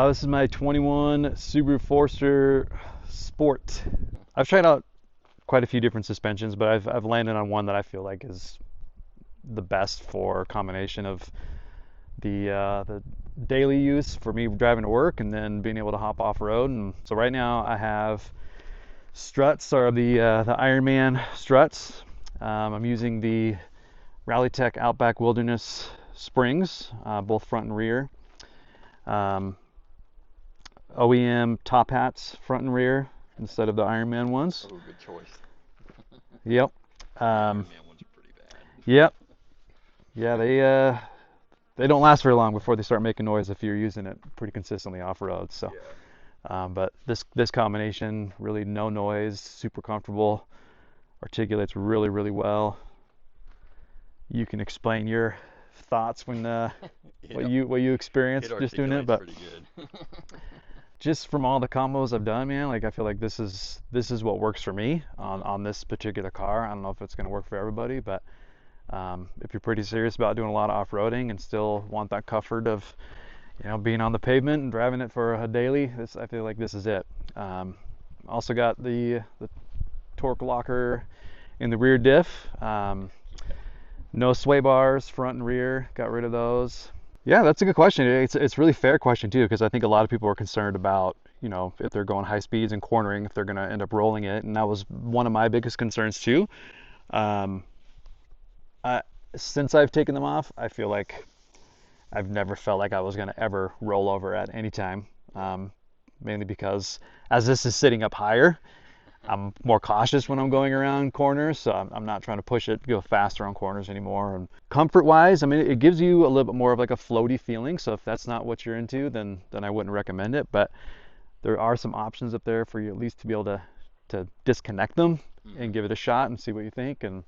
This is my 21 Subaru Forester Sport. I've tried out quite a few different suspensions, but I've landed on one that I feel like is the best for a combination of the daily use for me driving to work and then being able to hop off road. And so right now I have struts, or the Ironman struts. I'm using the Rallytech Outback Wilderness springs, both front and rear. OEM top hats, front and rear, instead of the Ironman ones. Oh, good choice. Yep. Ironman ones are pretty bad. Yep. Yeah, they don't last very long before they start making noise if you're using it pretty consistently off road. So, Yeah. but this combination, really no noise, super comfortable, articulates really well. You can explain your thoughts when what you experienced just doing it, but pretty good. just from all the combos I've done, man, like I feel like this is what works for me on this particular car. I don't know if it's going to work for everybody, but if you're pretty serious about doing a lot of off-roading and still want that comfort of, being on the pavement and driving it for a daily, I feel like this is it. Also got the torque locker in the rear diff. No sway bars, front and rear. Got rid of those. Yeah, that's a good question. It's a really fair question too, because I think a lot of people are concerned about, if they're going high speeds and cornering, if they're going to end up rolling it, and that was one of my biggest concerns too. Since I've taken them off, I feel like I've never felt like I was going to ever roll over at any time. Mainly because as this is sitting up higher, I'm more cautious when I'm going around corners, so I'm not trying to push it, go faster on corners anymore. And comfort-wise, I mean, it gives you a little bit more of like a floaty feeling, so if that's not what you're into, then I wouldn't recommend it. But there are some options up there for you at least to be able to disconnect them and give it a shot and see what you think. And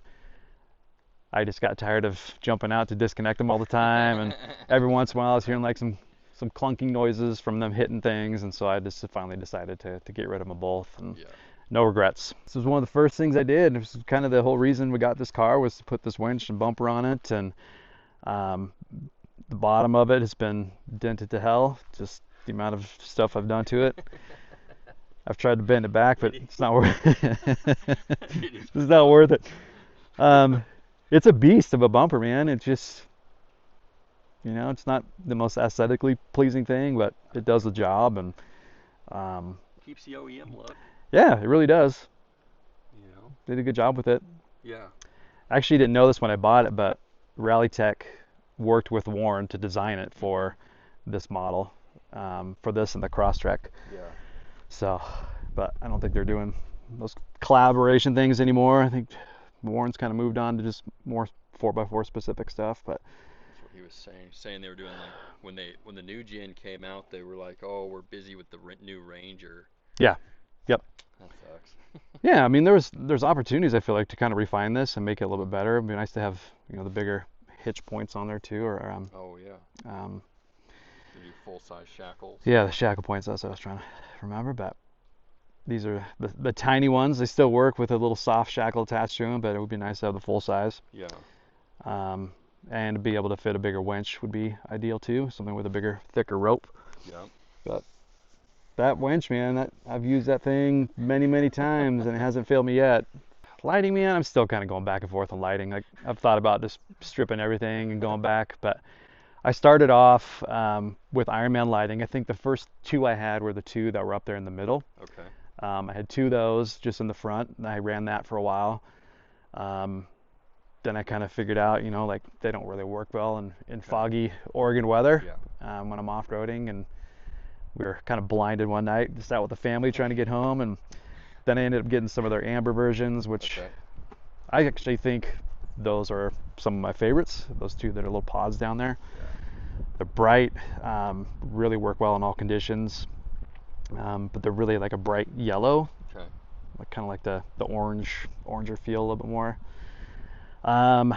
I just got tired of jumping out to disconnect them all the time, and every once in a while I was hearing like some clunking noises from them hitting things, and so I just finally decided to get rid of them both. And no regrets. This was one of the first things I did. It was kind of the whole reason we got this car, was to put this winch and bumper on it, and the bottom of it has been dented to hell, just the amount of stuff I've done to it. I've tried to bend it back, but it's not worth it. It's not worth it. It's a beast of a bumper, man. It's just, it's not the most aesthetically pleasing thing, but it does the job, and keeps the OEM look. Yeah, it really does. Did a good job with it. Yeah. I actually didn't know this when I bought it, but Rallytech worked with Warren to design it for this model, for this and the Crosstrek. Yeah. So, but I don't think they're doing those collaboration things anymore. I think Warren's kind of moved on to just more 4x4 specific stuff. But that's what he was saying they were doing, like when the new gen came out, they were like, oh, we're busy with the new Ranger. Yeah. Yep. That sucks. Yeah, I mean, there's opportunities, I feel like, to kind of refine this and make it a little bit better. It'd be nice to have, the bigger hitch points on there too, or oh yeah. The new full-size shackles. Yeah, the shackle points. That's what I was trying to remember. But these are the tiny ones. They still work with a little soft shackle attached to them, but it would be nice to have the full size. Yeah. And to be able to fit a bigger winch would be ideal too. Something with a bigger, thicker rope. Yeah. But that winch, man, I've used that thing many times and it hasn't failed me yet. Lighting, man, I'm still kind of going back and forth on lighting. Like, I've thought about just stripping everything and going back, but I started off with Ironman lighting. I think the first two I had were the two that were up there in the middle. Okay. I had two of those just in the front, and I ran that for a while. Then I kind of figured out, like, they don't really work well in foggy Oregon weather. Yeah. When I'm off-roading, and we were kind of blinded one night, just out with the family trying to get home, and then I ended up getting some of their amber versions, which I actually think those are some of my favorites. Those two that are little pods down there. Yeah. They're bright, really work well in all conditions, but they're really like a bright yellow, like kind of like the oranger feel a little bit more. I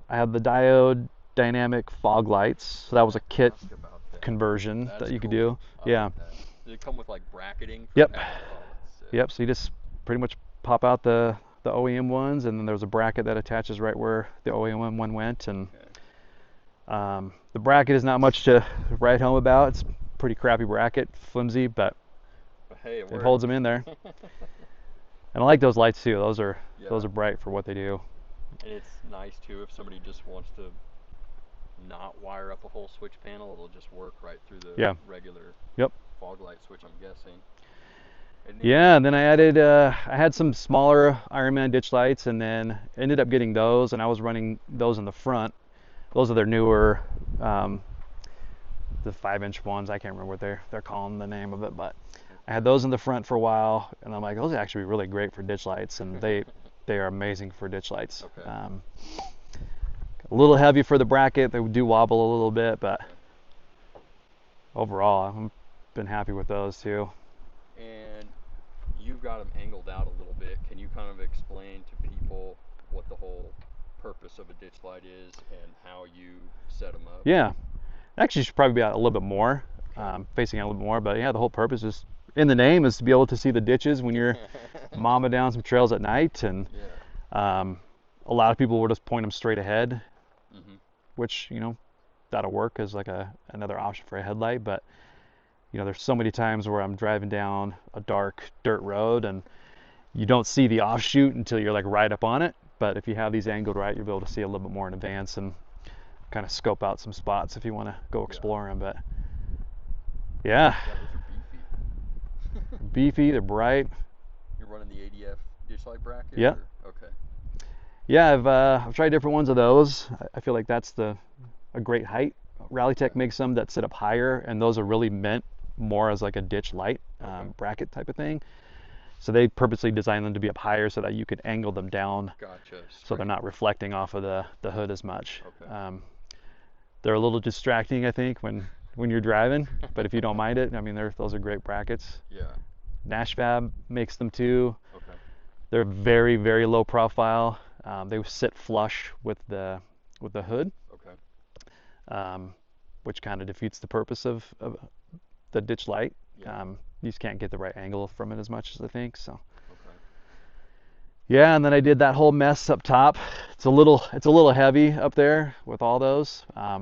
have the diode dynamic fog lights, so that was a kit conversion that you could do. Yeah. Did it come with like bracketing? Yep. Yep. So you just pretty much pop out the OEM ones, and then there's a bracket that attaches right where the OEM one went, and the bracket is not much to write home about. It's pretty crappy bracket, flimsy, but But hey, it it worked. holds them in there. And I like those lights too. Those are Yeah. bright for what they do. And it's nice too if somebody just wants to not wire up a whole switch panel, it'll just work right through the Yeah. regular Yep. fog light switch, I'm guessing. And then, Yeah, and then I added, I had some smaller Ironman ditch lights, and then ended up getting those, and I was running those in the front. Those are their newer, the 5-inch ones. I can't remember what they're calling the name of it, but I had those in the front for a while, and I'm like, those are actually really great for ditch lights, and they are amazing for ditch lights. Okay. A little heavy for the bracket. They do wobble a little bit, but overall, I've been happy with those too. And you've got them angled out a little bit. Can you kind of explain to people what the whole purpose of a ditch light is and how you set them up? Yeah, actually should probably be out a little bit more, facing out a little bit more. But yeah, the whole purpose is, in the name, is to be able to see the ditches when you're mama down some trails at night. And Yeah. a lot of people will just point them straight ahead, Mhm. which that'll work as like another option for a headlight. But there's so many times where I'm driving down a dark dirt road and you don't see the offshoot until you're like right up on it. But if you have these angled right, you'll be able to see a little bit more in advance and kind of scope out some spots if you want to go explore them. But yeah, Yeah, those are beefy. beefy, they're bright. You're running the ADF ditch light bracket? Yeah. Or? Okay. Yeah, I've tried different ones of those. I feel like that's a great height. Rallytech makes some that sit up higher, and those are really meant more as like a ditch light bracket type of thing. So they purposely designed them to be up higher so that you could angle them down, Gotcha. so they're not reflecting off of the hood as much. Okay. They're a little distracting, I think, when you're driving, but if you don't mind it, I mean, those are great brackets. Yeah. Nashvab makes them too. Okay. They're very, very low profile. They sit flush with the hood, Okay. which kind of defeats the purpose of the ditch light. Yeah. You just can't get the right angle from it as much as I think. So Okay. yeah, and then I did that whole mess up top. It's a little heavy up there with all those. I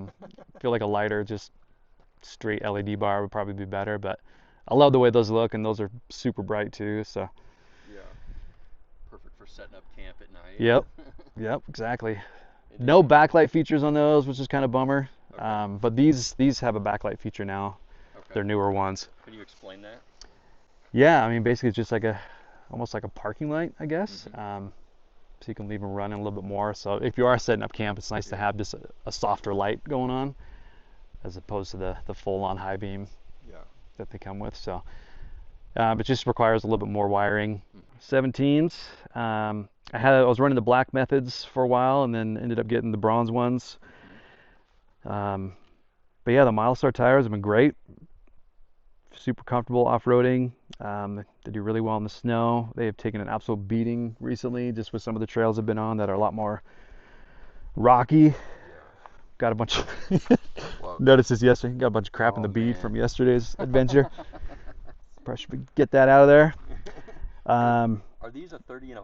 feel like a lighter, just straight LED bar would probably be better, but I love the way those look, and those are super bright too. So Yeah. Perfect for setting up camp at night. yep, exactly. And No then- backlight features on those, which is kind of bummer. Okay. But these have a backlight feature now. Okay. They're newer ones. Can you explain that? Yeah, I mean, basically it's just like almost like a parking light, I guess. Mm-hmm. So you can leave them running a little bit more. So if you are setting up camp, it's nice to have just a softer light going on, as opposed to the full-on high beam Yeah. that they come with. So it just requires a little bit more wiring. 17s. I was running the black methods for a while, and then ended up getting the bronze ones. But yeah, the Milestar tires have been great. Super comfortable off-roading. They do really well in the snow. They have taken an absolute beating recently, just with some of the trails I've been on that are a lot more rocky. Yeah. Got a bunch of Well, noticed this yesterday. Got a bunch of crap in Oh, the bead man. from yesterday's adventure. Probably should get that out of there. Are these a 30 and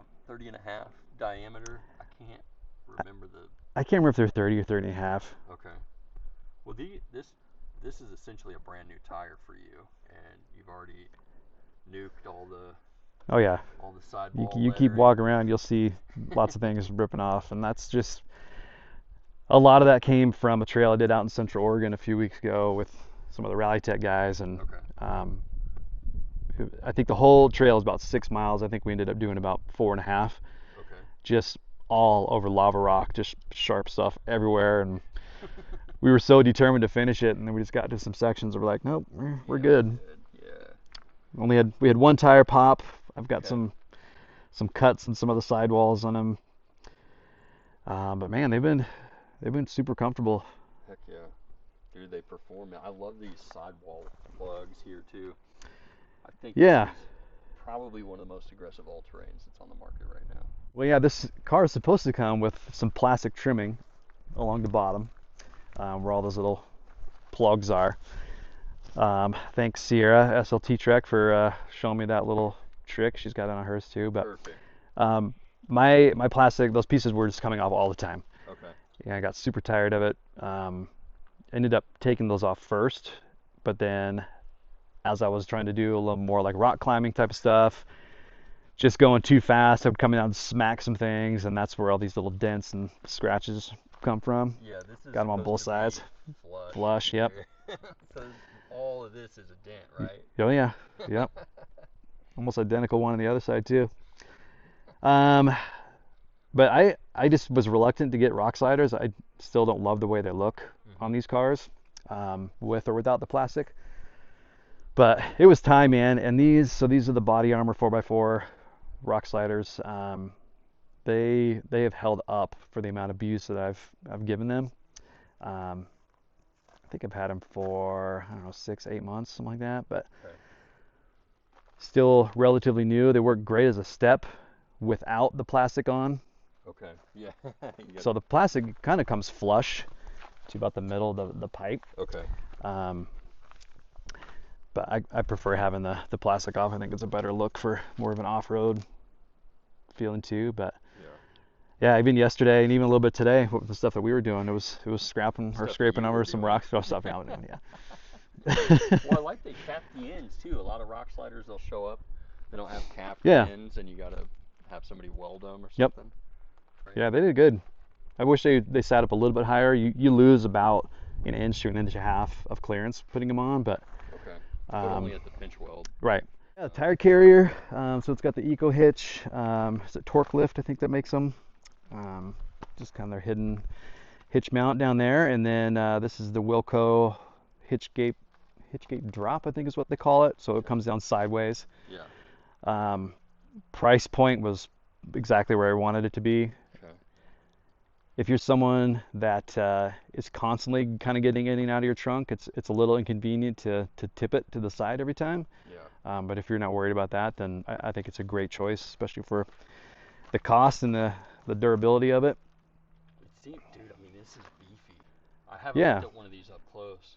a half diameter? I can't remember the. I can't remember if they're 30 or 30 and a half. Okay. Well, this is essentially a brand new tire for you, and you've already nuked all the Oh yeah. sidewall. You keep lettering. walking around, you'll see lots of things ripping off, and that's just a lot of that came from a trail I did out in Central Oregon a few weeks ago with some of the Rallytech guys, and Okay. I think the whole trail is about 6 miles. I think we ended up doing about 4.5, Okay. just all over lava rock, just sharp stuff everywhere, and we were so determined to finish it, and then we just got to some sections and we're like, nope, we're good. Yeah. We had one tire pop. I've got Okay. some cuts in some of the sidewalls on them, but man, they've been super comfortable. Heck yeah. Dude, they perform. I love these sidewall plugs here too. I think Yeah. this is probably one of the most aggressive all-terrains that's on the market right now. Well, yeah, this car is supposed to come with some plastic trimming along the bottom, where all those little plugs are. Thanks Sierra SLT Trek for showing me that little trick. She's got it on hers too. But Perfect. my plastic, those pieces were just coming off all the time. Okay. Yeah, I got super tired of it. Ended up taking those off first But then as I was trying to do a little more like rock climbing type of stuff, just going too fast, I would come down and smack some things, and that's where all these little dents and scratches come from. Yeah, this is Got them on both sides. Flush, yep. So all of this is a dent, right? Oh yeah, yep. Almost identical one on the other side too. But I just was reluctant to get rock sliders. I still don't love the way they look on these cars, with or without the plastic. But it was time, man. And these are the body armor 4x4 rock sliders. They have held up for the amount of abuse that I've given them. I think I've had them for, I don't know, 6-8 months, something like that. But still relatively new. They work great as a step without the plastic on. Okay. Yeah. So the plastic kind of comes flush to about the middle of the pipe. Okay. But I prefer having the plastic off. I think it's a better look for more of an off-road feeling too. But yeah, even yesterday and even a little bit today, with the stuff that we were doing, it was scraping or scraping over some rocks, stuff out. Yeah. Well, I like they cap the ends too. A lot of rock sliders, they'll show up, they don't have capped ends, and you gotta have somebody weld them or something. Yep. Right? Yeah, they did good. I wish they sat up a little bit higher. You lose about an inch to an inch and a half of clearance putting them on, but only at the pinch weld. Right. Yeah, tire carrier. So it's got the Eco Hitch. Is it Torque Lift? I think that makes them. Just kind of their hidden hitch mount down there, and then this is the Wilco hitch gate drop, I think is what they call it. So it comes down sideways. Yeah. Price point was exactly where I wanted it to be. Okay. If you're someone that is constantly kind of getting in and out of your trunk, it's a little inconvenient to tip it to the side every time. Yeah. But if you're not worried about that, then I think it's a great choice, especially for the cost and the durability of it. Dude, I mean, this is beefy. I haven't looked at one of these up close.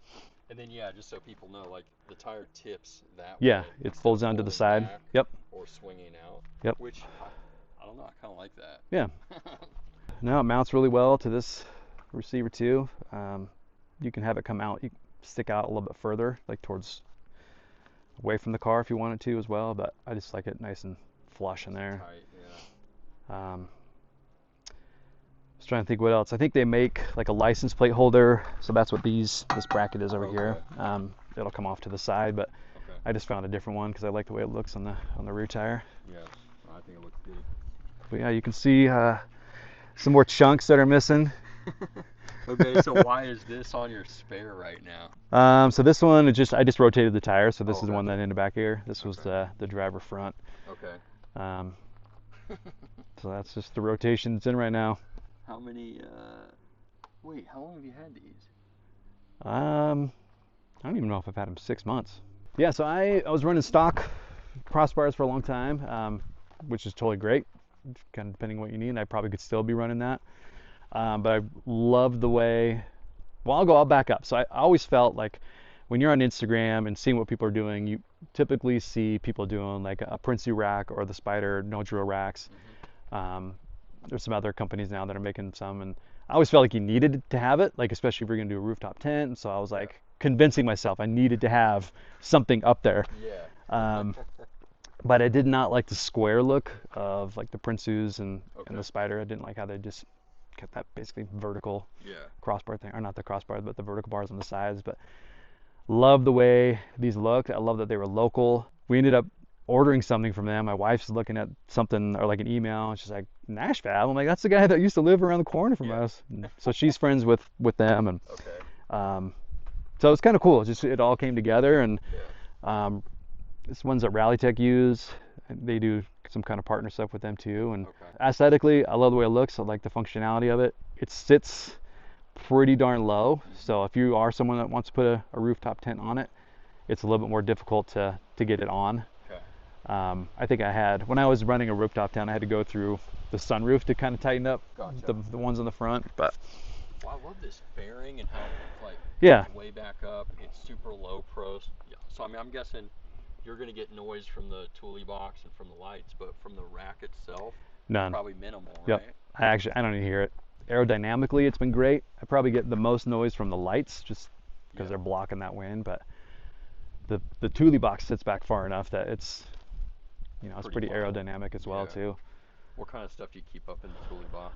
And then, just so people know, like, the tire tips that way. Yeah, it folds down to the side. Yep. Or swinging out. Yep. Which, I don't know, I kind of like that. Yeah. No, it mounts really well to this receiver too. You can have it come out, stick out a little bit further, like towards away from the car if you want it to as well. But I just like it nice and flush in there. Tight, yeah. I was trying to think what else. I think they make like a license plate holder, so that's what this bracket is over here. It'll come off to the side, but I just found a different one because I like the way it looks on the rear tire. Yeah, I think it looks good. But yeah, you can see some more chunks that are missing. Okay, so why is this on your spare right now? So this one, I just rotated the tire, so this is the one that in the back here. This was the driver front. Okay. So that's just the rotation it's in right now. How many, how long have you had these? I don't even know if I've had them 6 months. Yeah, so I was running stock crossbars for a long time, which is totally great, kind of depending on what you need. I probably could still be running that. But I love the way, I'll back up. So I always felt like when you're on Instagram and seeing what people are doing, you typically see people doing like a Prinsu rack or the Spider no drill racks. There's some other companies now that are making some, and I always felt like you needed to have it, like especially if you're gonna do a rooftop tent. And so I was like convincing myself I needed to have something up there. Yeah. But I did not like the square look of like the Prinsus and the Spider. I didn't like how they just kept that basically vertical crossbar thing, or not the crossbar, but the vertical bars on the sides. But love the way these looked. I love that they were local. We ended up ordering something from them. My wife's looking at something or like an email, and she's like, Nashville. I'm like, that's the guy that used to live around the corner from us. And so she's friends with them, and so it's kind of cool. Just it all came together, and it's ones that Rallytech use. They do some kind of partner stuff with them too. And aesthetically, I love the way it looks. I like the functionality of it. It sits pretty darn low, so if you are someone that wants to put a rooftop tent on it, it's a little bit more difficult to get it on. I think when I was running a rooftop tent, I had to go through the sunroof to kind of tighten up the ones on the front. But I love this fairing and how it's like way back up. It's super low pros. So I mean, I'm guessing you're going to get noise from the Thule box and from the lights, but from the rack itself, none. Probably minimal, right? I don't even hear it. Aerodynamically, it's been great. I probably get the most noise from the lights just because they're blocking that wind, but the Thule box sits back far enough that it's, it's pretty mild. aerodynamic as well too. What kind of stuff do you keep up in the Thule box?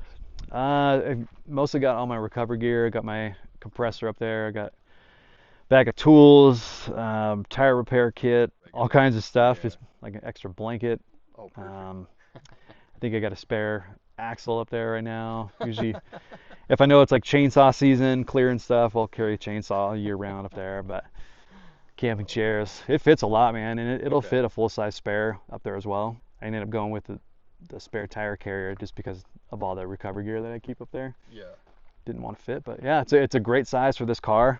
I mostly got all my recovery gear. I got my compressor up there. I got a bag of tools, tire repair kit, all kinds of stuff. Just like an extra blanket. Oh, perfect. I think I got a spare axle up there right now. Usually, if I know it's like chainsaw season, clearing stuff, I'll carry a chainsaw year round up there. But camping chairs, it fits a lot, man, and it'll fit a full-size spare up there as well. I ended up going with the spare tire carrier just because of all the recovery gear that I keep up there. Yeah. Didn't want to fit, but yeah, it's a great size for this car.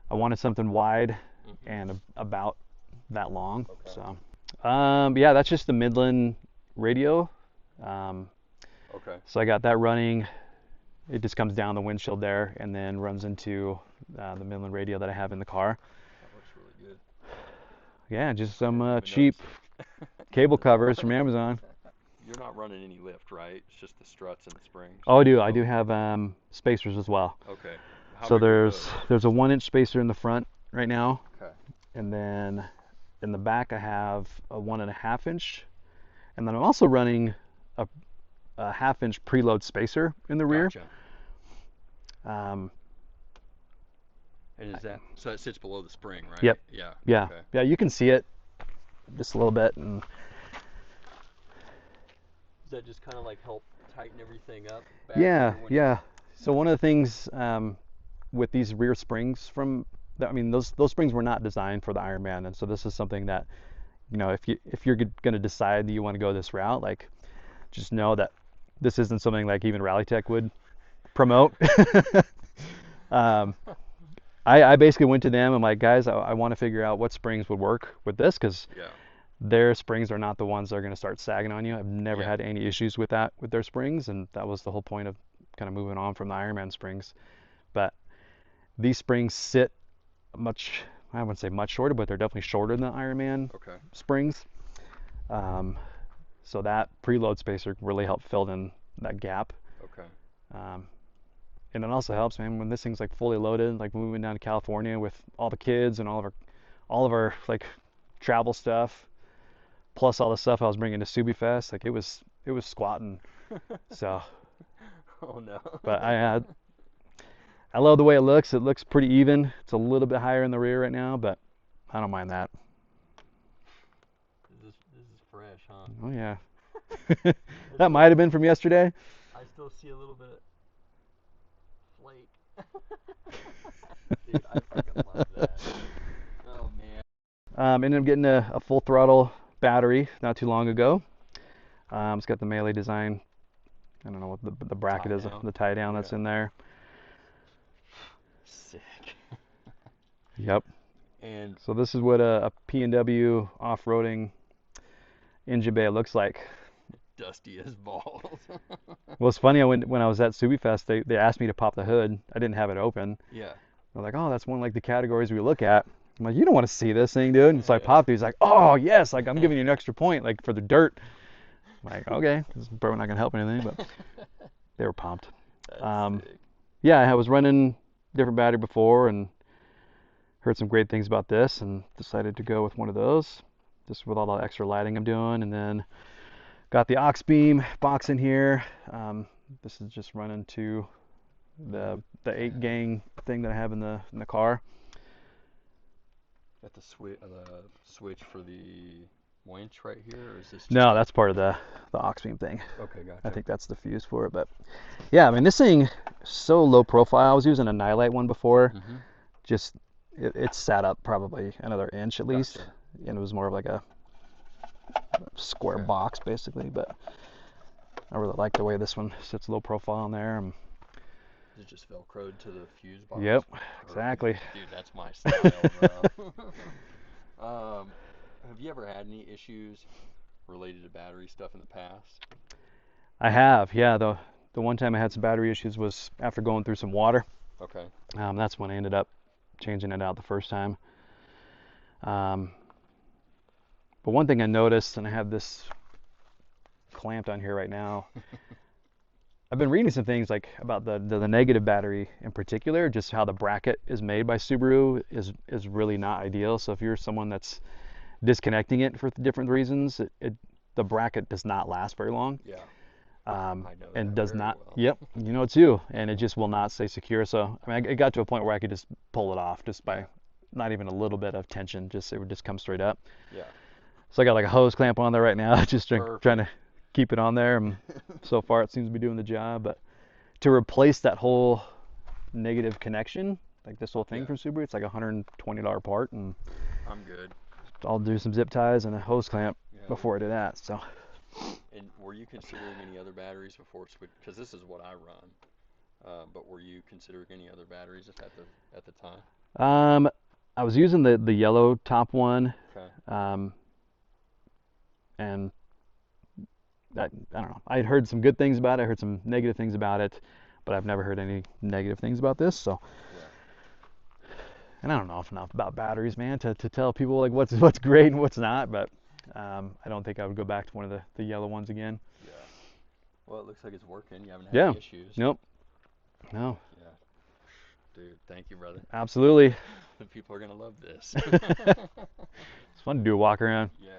I wanted something wide and about that long. Okay. So, yeah, that's just the Midland radio. Okay. So I got that running. It just comes down the windshield there and then runs into the Midland radio that I have in the car. That looks really good. Yeah, just some cheap cable covers from Amazon. You're not running any lift, right? It's just the struts and the springs. Oh, I do. I do have spacers as well. Okay. So there's a 1-inch spacer in the front right now. Okay. And then in the back I have a 1.5-inch. And then I'm also running a 1/2-inch preload spacer in the rear. Gotcha. And is that so? It sits below the spring, right? Yep. Yeah. Yeah. Okay. Yeah. You can see it just a little bit, and does that just kind of like help tighten everything up? Yeah. So one of the things with these rear springs those springs were not designed for the Ironman, and so this is something that, if you're going to decide that you want to go this route, like, just know that this isn't something like even Rally Tech would promote. I basically went to them. I'm like, guys, I want to figure out what springs would work with this, because their springs are not the ones that are going to start sagging on you. I've never had any issues with that with their springs, and that was the whole point of kind of moving on from the Ironman springs. But these springs sit I wouldn't say much shorter, but they're definitely shorter than the Ironman springs. So that preload spacer really helped fill in that gap. Okay. And it also helps, man, when this thing's like fully loaded, like moving down to California with all the kids and all of our like travel stuff, plus all the stuff I was bringing to Subie Fest. Like, it was squatting. So. Oh no. But I love the way it looks. It looks pretty even. It's a little bit higher in the rear right now, but I don't mind that. This is fresh, huh? Oh yeah. That might have been from yesterday. I still see a little bit of flake. Dude, I fucking love that. Oh man. Ended up getting a full throttle battery not too long ago. It's got the Melee design. I don't know what the bracket is, the tie down that's in there. Sick. Yep. And so this is what a P&W off-roading engine bay looks like. Dusty as balls. Well, it's funny, when I was at Subie Fest, they asked me to pop the hood. I didn't have it open. Yeah. They're like, oh, that's one of like the categories we look at. I'm like, you don't want to see this thing, dude. And so I popped it. He's like, oh yes, like, I'm giving you an extra point, like, for the dirt. I'm like, okay, this is probably not gonna help anything, but they were pumped. Yeah, I was running different battery before and heard some great things about this, and decided to go with one of those, just with all the extra lighting I'm doing. And then got the aux beam box in here. This is just running to the 8-gang thing that I have in the car. Got the switch for the winch right here, or is this? No, that's part of the aux beam thing. Okay, gotcha. I think that's the fuse for it. But yeah, I mean, this thing so low profile. I was using a Nylite one before. Just it sat up probably another inch at least, and it was more of like a square box basically. But I really like the way this one sits low profile in there. Is it just Velcroed to the fuse box? Yep, exactly. Dude, that's my style, bro. Have you ever had any issues related to battery stuff in the past? I have, yeah. The one time I had some battery issues was after going through some water. Okay. That's when I ended up changing it out the first time. But one thing I noticed, and I have this clamped on here right now, I've been reading some things like about the negative battery in particular, just how the bracket is made by Subaru is really not ideal. So if you're someone that's disconnecting it for different reasons, the bracket does not last very long. Yeah. I know And that does very not. well. Yep, you know it too, and it just will not stay secure. So I mean, it got to a point where I could just pull it off just by not even a little bit of tension. Just it would just come straight up. Yeah. So I got like a hose clamp on there right now, just Perfect. trying to keep it on there. And so far it seems to be doing the job. But to replace that whole negative connection, like this whole thing from Subaru, it's like a $120 part, and I'm good. I'll do some zip ties and a hose clamp before I do that. So. And were you considering any other batteries before switch? Because this is what I run. But were you considering any other batteries at the time? I was using the yellow top one. Okay. And I don't know. I had heard some good things about it. I heard some negative things about it, but I've never heard any negative things about this. So. Yeah. And I don't know enough about batteries, man, to tell people like what's great and what's not. But I don't think I would go back to one of the yellow ones again. Yeah. Well, it looks like it's working. You haven't had any issues. Nope. No. Yeah. Dude, thank you, brother. Absolutely. The people are gonna love this. It's fun to do a walk around. Yeah.